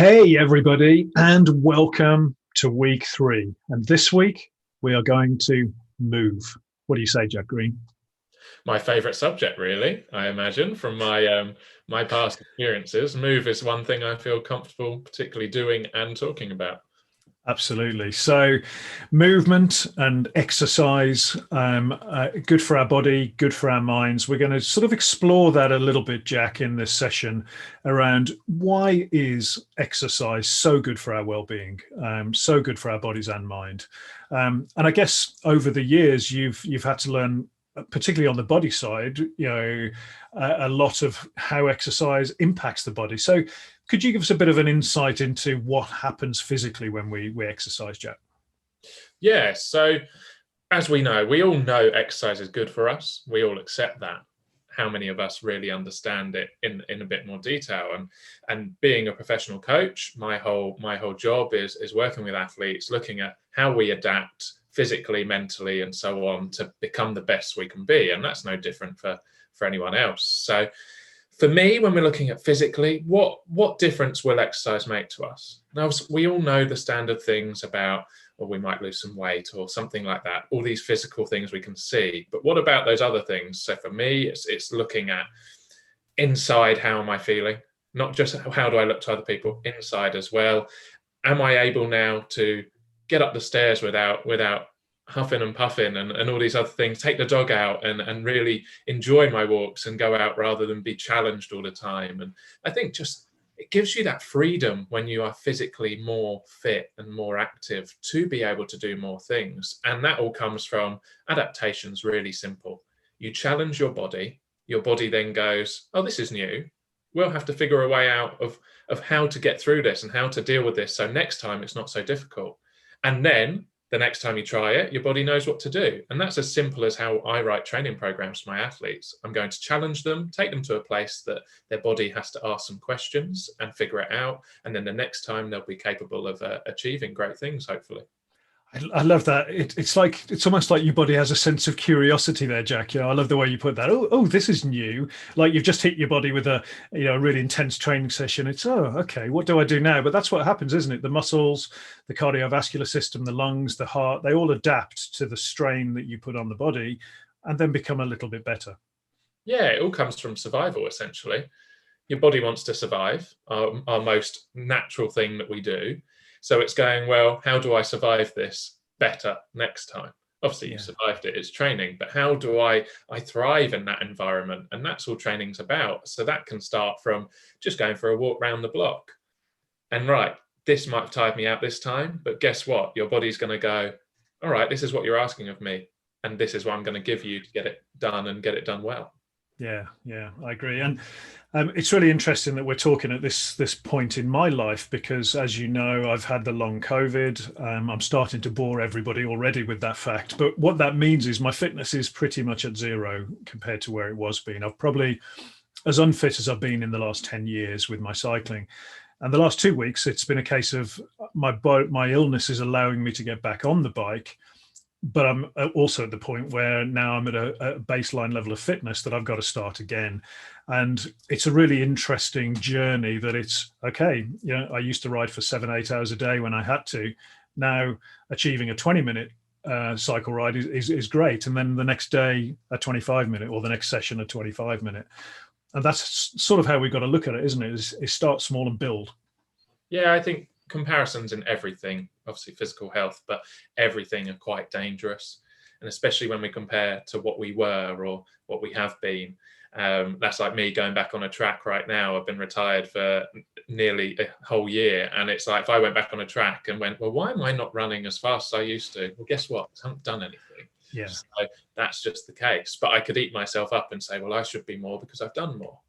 Hey, everybody, and welcome to week 3. And this week we are going to move. What do you say, Jack Green? My favorite subject, really. I imagine from my past experiences, move is one thing I feel comfortable particularly doing and talking about. Absolutely. So, movement and exercise, good for our body, good for our minds. We're going to sort of explore that a little bit, Jack, in this session around why is exercise so good for our well-being, so good for our bodies and mind. And I guess over the years, you've had to learn, particularly on the body side, a lot of how exercise impacts the body. So could you give us a bit of an insight into what happens physically when we exercise, Jack? Yeah, so as we all know exercise is good for us. We all accept that. How many of us really understand it in a bit more detail? And being a professional coach, my whole job is working with athletes, looking at how we adapt physically, mentally, and so on to become the best we can be. And that's no different for anyone else. So for me, when we're looking at physically, what difference will exercise make to us? Now, we all know the standard things about, or we might lose some weight or something like that, all these physical things we can see. But what about those other things? So for me, it's looking at inside, how am I feeling? Not just how do I look to other people, inside as well. Am I able now to get up the stairs without huffing and puffing and all these other things, take the dog out and really enjoy my walks and go out rather than be challenged all the time? And I think just it gives you that freedom when you are physically more fit and more active to be able to do more things. And that all comes from adaptations, really simple. You challenge your body then goes, oh, this is new. We'll have to figure a way out of how to get through this and how to deal with this. So next time it's not so difficult. And then the next time you try it, your body knows what to do. And that's as simple as how I write training programs for my athletes. I'm going to challenge them, take them to a place that their body has to ask some questions and figure it out. And then the next time they'll be capable of achieving great things, hopefully. I love that. It's almost like your body has a sense of curiosity there, Jack. I love the way you put that. Oh, this is new. Like you've just hit your body with a really intense training session. It's okay. What do I do now? But that's what happens, isn't it? The muscles, the cardiovascular system, the lungs, the heart, they all adapt to the strain that you put on the body, and then become a little bit better. Yeah, it all comes from survival, essentially. Your body wants to survive, our most natural thing that we do. So it's going, well, how do I survive this better next time? Obviously, you survived it, it's training, but how do I thrive in that environment? And that's all training's about. So that can start from just going for a walk around the block. And right, this might have tired me out this time, but guess what? Your body's going to go, all right, this is what you're asking of me. And this is what I'm going to give you to get it done and get it done well. Yeah, I agree. And it's really interesting that we're talking at this point in my life because, as you know, I've had the long COVID. I'm starting to bore everybody already with that fact. But what that means is my fitness is pretty much at zero compared to where it was being. I've probably as unfit as I've been in the last 10 years with my cycling. And the last 2 weeks, it's been a case of my illness is allowing me to get back on the bike, but I'm also at the point where now I'm at a baseline level of fitness that I've got to start again. And it's a really interesting journey that it's okay. I used to ride for 7-8 hours a day when I had to. Now achieving a 20-minute cycle ride is great. And then the next day, a 25-minute, or the next session, a 25-minute. And that's sort of how we've got to look at it, isn't it? Is start small and build. Yeah, I think comparisons in everything, obviously physical health, but everything are quite dangerous. And especially when we compare to what we were or what we have been. That's like me going back on a track right now. I've been retired for nearly a whole year. And it's like if I went back on a track and went, well, why am I not running as fast as I used to? Well, guess what? I haven't done anything. Yeah. So that's just the case. But I could eat myself up and say, well, I should be more because I've done more.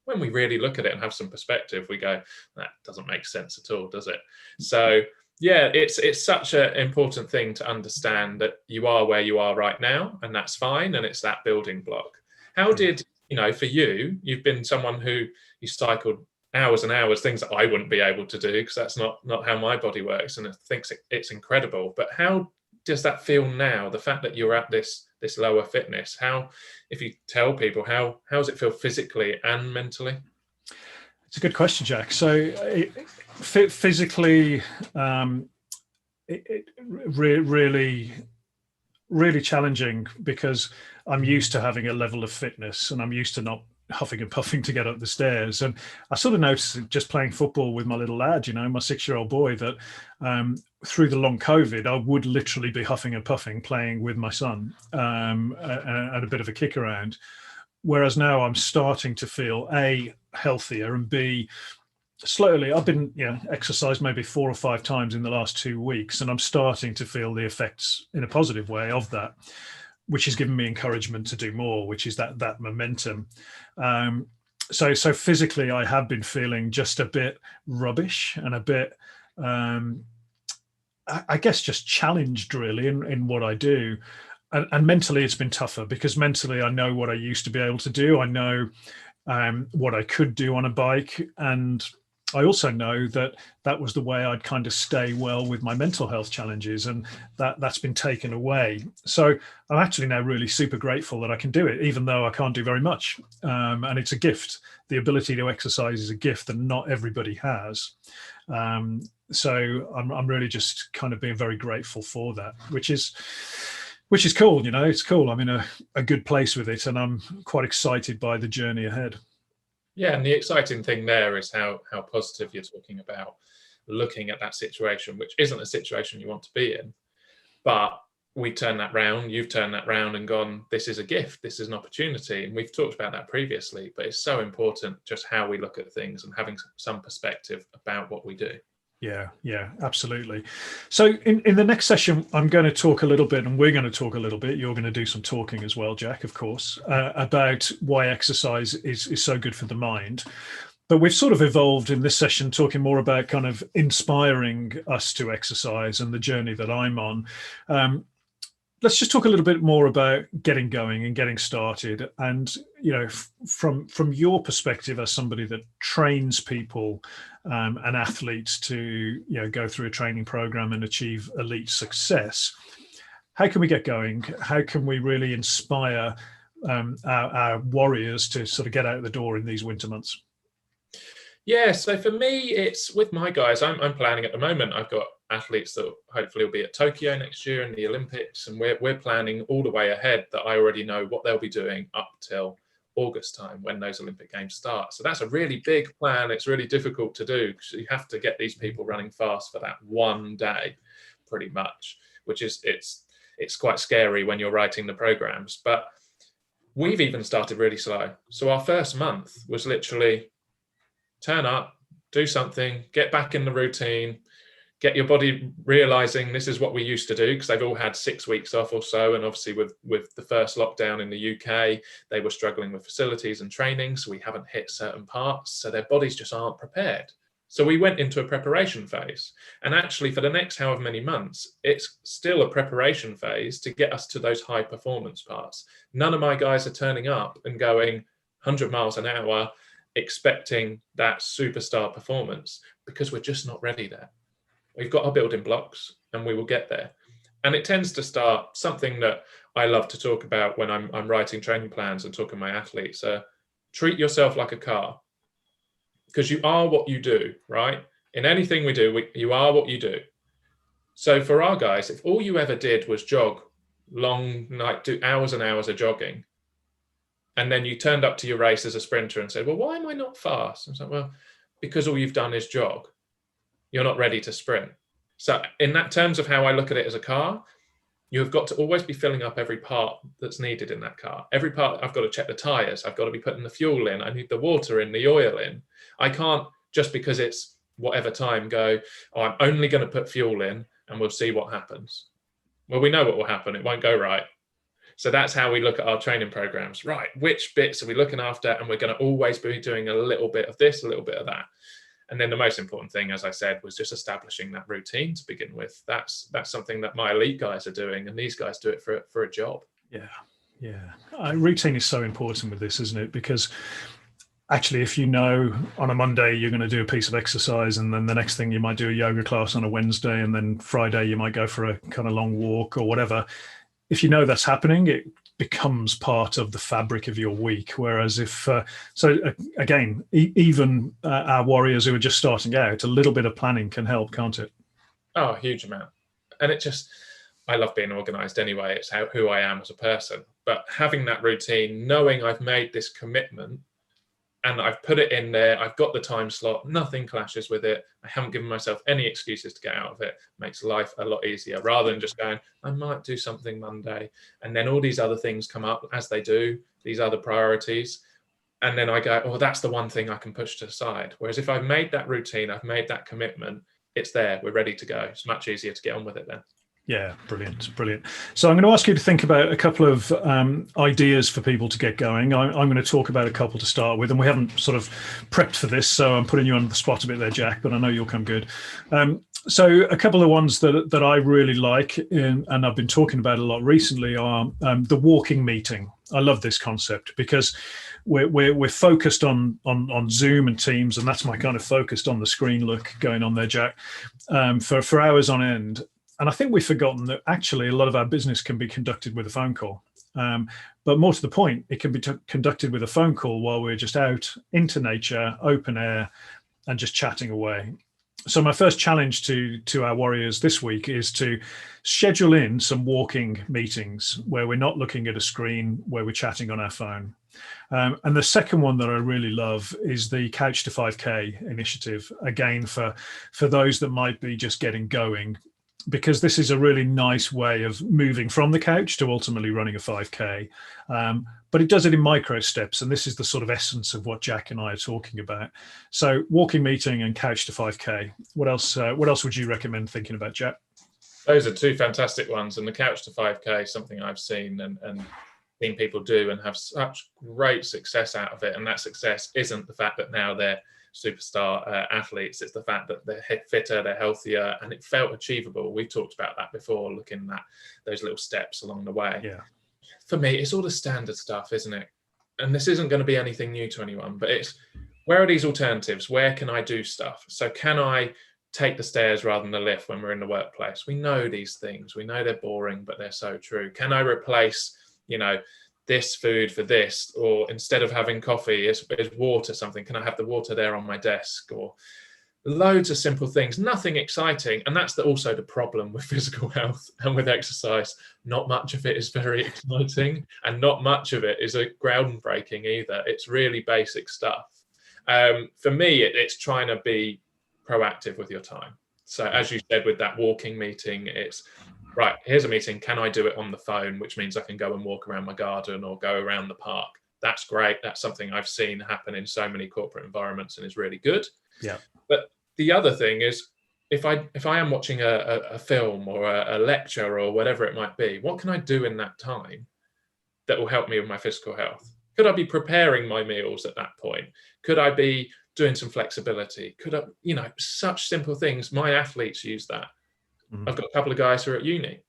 When we really look at it and have some perspective, we go, that doesn't make sense at all, does it? So yeah, it's such an important thing to understand that you are where you are right now, and that's fine, and it's that building block. How did, for you've been someone who you cycled hours and hours, things that I wouldn't be able to do because that's not how my body works, and I think it's incredible. But how does that feel now, the fact that you're at this lower fitness? How, if you tell people, how does it feel physically and mentally? It's a good question, Jack. So physically, really, really challenging because I'm used to having a level of fitness and I'm used to not huffing and puffing to get up the stairs. And I sort of noticed it just playing football with my little lad, my 6-year-old boy, that through the long COVID, I would literally be huffing and puffing playing with my son and a bit of a kick around. Whereas now I'm starting to feel A, healthier, and B, slowly I've been exercised maybe 4 or 5 times in the last 2 weeks, and I'm starting to feel the effects in a positive way of that, which has given me encouragement to do more, which is that momentum. So physically I have been feeling just a bit rubbish and a bit I guess just challenged really in what I do. And mentally it's been tougher because mentally I know what I used to be able to do. I know what I could do on a bike, and I also know that was the way I'd kind of stay well with my mental health challenges, and that's been taken away. So I'm actually now really super grateful that I can do it, even though I can't do very much. And it's a gift. The ability to exercise is a gift that not everybody has. So I'm really just kind of being very grateful for that, which is cool. It's cool. I'm in a good place with it, and I'm quite excited by the journey ahead. Yeah, and the exciting thing there is how positive you're talking about looking at that situation, which isn't a situation you want to be in. But we turn that round, you've turned that round and gone, this is a gift, this is an opportunity. And we've talked about that previously, but it's so important just how we look at things and having some perspective about what we do. Yeah, absolutely. So in the next session, I'm going to talk a little bit, and we're going to talk a little bit. You're going to do some talking as well, Jack, of course, about why exercise is so good for the mind. But we've sort of evolved in this session talking more about kind of inspiring us to exercise and the journey that I'm on. Let's just talk a little bit more about getting going and getting started. And, from your perspective as somebody that trains people and athletes to, go through a training program and achieve elite success, how can we get going? How can we really inspire our warriors to sort of get out the door in these winter months? Yeah, so for me, it's with my guys, I'm planning at the moment. I've got athletes that hopefully will be at Tokyo next year in the Olympics, and we're planning all the way ahead that I already know what they'll be doing up till August time when those Olympic Games start. So that's a really big plan. It's really difficult to do because you have to get these people running fast for that one day, pretty much, which is it's quite scary when you're writing the programs. But we've even started really slow. So our first month was literally turn up, do something, get back in the routine, get your body realizing this is what we used to do, because they've all had 6 weeks off or so. And obviously with the first lockdown in the UK, they were struggling with facilities and training. So we haven't hit certain parts. So their bodies just aren't prepared. So we went into a preparation phase. And actually for the next however many months, it's still a preparation phase to get us to those high performance parts. None of my guys are turning up and going 100 miles an hour expecting that superstar performance, because we're just not ready there. We've got our building blocks and we will get there. And it tends to start something that I love to talk about when I'm writing training plans and talking to my athletes. Treat yourself like a car, because you are what you do, right? In anything we do, you are what you do. So for our guys, if all you ever did was jog long, like do hours and hours of jogging, and then you turned up to your race as a sprinter and said, well, why am I not fast? I was like, well, because all you've done is jog. You're not ready to sprint. So in that terms of how I look at it as a car, you've got to always be filling up every part that's needed in that car. Every part, I've got to check the tires. I've got to be putting the fuel in. I need the water in, the oil in. I can't, just because it's whatever time, go, oh, I'm only going to put fuel in and we'll see what happens. Well, we know what will happen. It won't go right. So that's how we look at our training programs. Right, which bits are we looking after? And we're going to always be doing a little bit of this, a little bit of that. And then the most important thing, as I said, was just establishing that routine to begin with. That's something that my elite guys are doing, and these guys do it for a job. Yeah. Routine is so important with this, isn't it? Because actually, if you know on a Monday you're going to do a piece of exercise, and then the next thing you might do a yoga class on a Wednesday, and then Friday you might go for a kind of long walk or whatever. If you know that's happening, it becomes part of the fabric of your week. Whereas if again, even our warriors who are just starting out, a little bit of planning can help, can't it? Oh, a huge amount. And I love being organized anyway. It's who I am as a person. But having that routine, knowing I've made this commitment and I've put it in there, I've got the time slot, nothing clashes with it. I haven't given myself any excuses to get out of it. Makes life a lot easier rather than just going, I might do something Monday. And then all these other things come up as they do, these other priorities. And then I go, oh, that's the one thing I can push to the side. Whereas if I've made that routine, I've made that commitment, it's there, we're ready to go. It's much easier to get on with it then. Yeah, brilliant. So I'm going to ask you to think about a couple of ideas for people to get going. I'm going to talk about a couple to start with, and we haven't sort of prepped for this, so I'm putting you on the spot a bit there, Jack, but I know you'll come good. So a couple of ones that I really like, and I've been talking about a lot recently, are the walking meeting. I love this concept because we're focused on Zoom and Teams, and that's my kind of focused on the screen look going on there, Jack, for hours on end. And I think we've forgotten that actually a lot of our business can be conducted with a phone call. But more to the point, it can be conducted with a phone call while we're just out into nature, open air, and just chatting away. So my first challenge to our warriors this week is to schedule in some walking meetings where we're not looking at a screen, where we're chatting on our phone. And the second one that I really love is the Couch to 5K initiative, again, for those that might be just getting going, because this is a really nice way of moving from the couch to ultimately running a 5K. But it does it in micro steps. And this is the sort of essence of what Jack and I are talking about. So walking meeting and Couch to 5K. What else would you recommend thinking about, Jack? Those are two fantastic ones. And the Couch to 5K is something I've seen and seen people do and have such great success out of it. And that success isn't the fact that now they're superstar athletes. It's the fact that they're fitter, they're healthier, and it felt achievable. We talked about that before, looking at those little steps along the way. Yeah. For me, it's all the standard stuff, isn't it? And this isn't going to be anything new to anyone, but it's, where are these alternatives? Where can I do stuff? So can I take the stairs rather than the lift when we're in the workplace? We know these things. We know they're boring, but they're so true. Can I replace, this food for this, or instead of having coffee, is water something? Can I have the water there on my desk? Or loads of simple things, nothing exciting. And that's also the problem with physical health and with exercise. Not much of it is very exciting, and not much of it is groundbreaking either. It's really basic stuff. For me, it's trying to be proactive with your time. So as you said, with that walking meeting, it's right, here's a meeting. Can I do it on the phone? Which means I can go and walk around my garden or go around the park. That's great. That's something I've seen happen in so many corporate environments and is really good. Yeah. But the other thing is, if I am watching a film or a lecture or whatever it might be, what can I do in that time that will help me with my physical health? Could I be preparing my meals at that point? Could I be doing some flexibility? Could I, such simple things. My athletes use that. I've got a couple of guys who are at uni.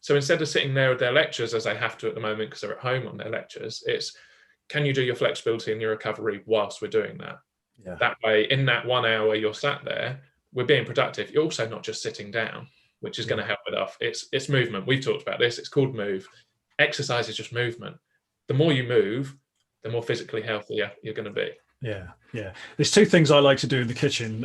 So instead of sitting there with their lectures, as they have to at the moment because they're at home on their lectures, it's, can you do your flexibility and your recovery whilst we're doing that? Yeah. That way, in that 1 hour you're sat there, we're being productive. You're also not just sitting down, which is going to help with us. It's movement. We've talked about this. It's called move. Exercise is just movement. The more you move, the more physically healthier you're going to be. Yeah. There's two things I like to do in the kitchen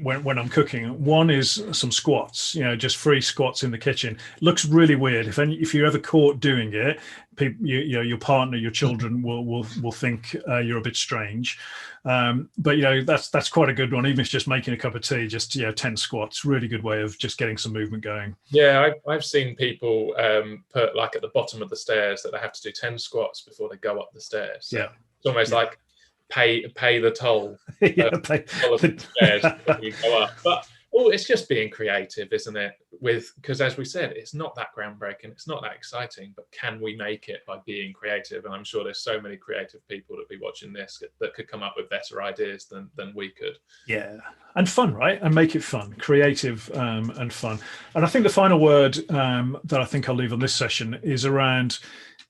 when I'm cooking. One is some squats, just free squats in the kitchen. Looks really weird. If you're ever caught doing it, people, your partner, your children will think you're a bit strange. But that's quite a good one. Even if it's just making a cup of tea, just 10 squats, really good way of just getting some movement going. Yeah, I've seen people put like at the bottom of the stairs that they have to do 10 squats before they go up the stairs. So it's almost like pay the toll. Pay the stairs before you go up. But it's just being creative, isn't it? Because as we said, it's not that groundbreaking, it's not that exciting, but can we make it by being creative? And I'm sure there's so many creative people that be watching this that could come up with better ideas than we could. Yeah, and fun, right? And make it fun, creative and fun. And I think the final word that I think I'll leave on this session is around,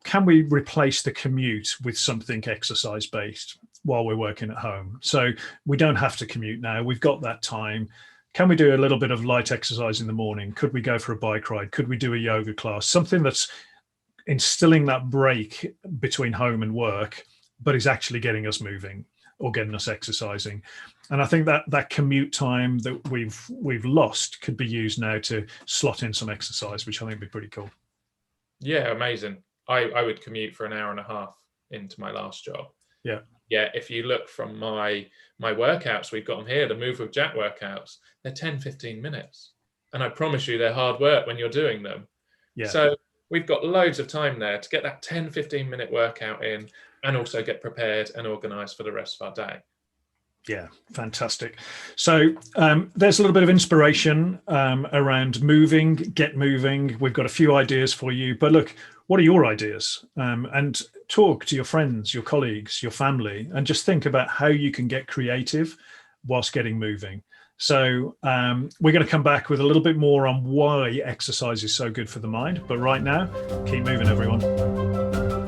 can we replace the commute with something exercise based while we're working at home? So we don't have to commute now. We've got that time. Can we do a little bit of light exercise in the morning? Could we go for a bike ride? Could we do a yoga class? Something that's instilling that break between home and work, but is actually getting us moving or getting us exercising. And I think that that commute time that we've lost could be used now to slot in some exercise, which I think would be pretty cool. Yeah, amazing. I would commute for an hour and a half into my last job. Yeah. Yeah, if you look from my workouts, we've got them here, the Move with Jack workouts, they're 10, 15 minutes. And I promise you they're hard work when you're doing them. Yeah. So we've got loads of time there to get that 10, 15-minute workout in and also get prepared and organized for the rest of our day. Yeah, fantastic. So there's a little bit of inspiration around moving, get moving. We've got a few ideas for you, but look, what are your ideas? And talk to your friends, your colleagues, your family, and just think about how you can get creative whilst getting moving. So we're going to come back with a little bit more on why exercise is so good for the mind. But right now, keep moving, everyone.